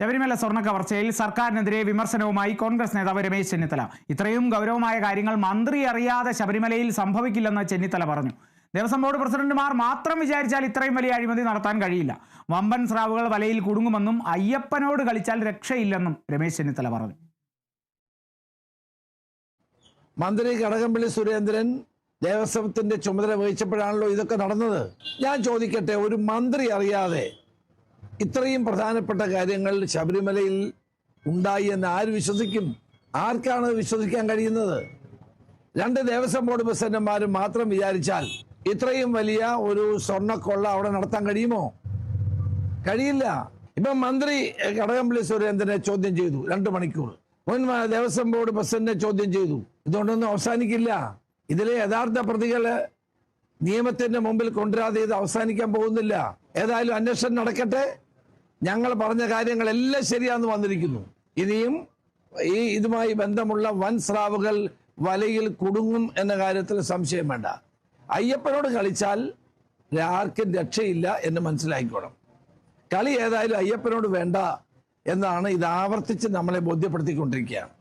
ശബരിമല സ്വർണ്ണ കവർച്ചയിൽ സർക്കാരിനെതിരെ വിമർശനവുമായി കോൺഗ്രസ് നേതാവ് രമേശ് ചെന്നിത്തല. ഇത്രയും ഗൗരവമായ കാര്യങ്ങൾ മന്ത്രി അറിയാതെ ശബരിമലയിൽ സംഭവിക്കില്ലെന്ന് ചെന്നിത്തല പറഞ്ഞു. ദേവസ്വം ബോർഡ് പ്രസിഡന്റുമാർ മാത്രം വിചാരിച്ചാൽ ഇത്രയും വലിയ അഴിമതി നടത്താൻ കഴിയില്ല. വമ്പൻ സ്രാവുകൾ വലയിൽ കുടുങ്ങുമെന്നും അയ്യപ്പനോട് കളിച്ചാൽ രക്ഷയില്ലെന്നും രമേശ് ചെന്നിത്തല പറഞ്ഞു. മന്ത്രി കടകംപള്ളി സുരേന്ദ്രൻ ദേവസ്വത്തിന്റെ ചുമതല വഹിച്ചപ്പോഴാണല്ലോ ഇതൊക്കെ നടന്നത്. ഞാൻ ചോദിക്കട്ടെ, ഒരു മന്ത്രി അറിയാതെ ഇത്രയും പ്രധാനപ്പെട്ട കാര്യങ്ങൾ ശബരിമലയിൽ ഉണ്ടായി എന്ന് ആര് വിശ്വസിക്കും? ആർക്കാണ് വിശ്വസിക്കാൻ കഴിയുന്നത്? രണ്ട് ദേവസ്വം ബോർഡ് പ്രസിഡന്റുമാരും മാത്രം വിചാരിച്ചാൽ ഇത്രയും വലിയ ഒരു സ്വർണ്ണക്കൊള്ള അവിടെ നടത്താൻ കഴിയുമോ? കഴിയില്ല. ഇപ്പം മന്ത്രി കടകംപള്ളി സുരേന്ദ്രനെ ചോദ്യം ചെയ്തു 2 മണിക്കൂർ, മുൻ ദേവസ്വം ബോർഡ് പ്രസിഡന്റിനെ ചോദ്യം ചെയ്തു. ഇതുകൊണ്ടൊന്നും അവസാനിക്കില്ല. ഇതിലെ യഥാർത്ഥ പ്രതികള് നിയമത്തിന്റെ മുമ്പിൽ കൊണ്ടുവരാതെ ഇത് അവസാനിക്കാൻ പോകുന്നില്ല. ഏതായാലും അന്വേഷണം നടക്കട്ടെ. ഞങ്ങൾ പറഞ്ഞ കാര്യങ്ങളെല്ലാം ശരിയാന്ന് വന്നിരിക്കുന്നു. ഇനിയും ഇതുമായി ബന്ധമുള്ള വൻ സ്രാവുകൾ വലയിൽ കുടുങ്ങും എന്ന കാര്യത്തിൽ സംശയം വേണ്ട. അയ്യപ്പനോട് കളിച്ചാൽ ആർക്കും രക്ഷയില്ല എന്ന് മനസ്സിലാക്കിക്കോണം. കളി ഏതായാലും അയ്യപ്പനോട് വേണ്ട എന്നാണ് ഇത് ആവർത്തിച്ച് നമ്മളെ ബോധ്യപ്പെടുത്തിക്കൊണ്ടിരിക്കുകയാണ്.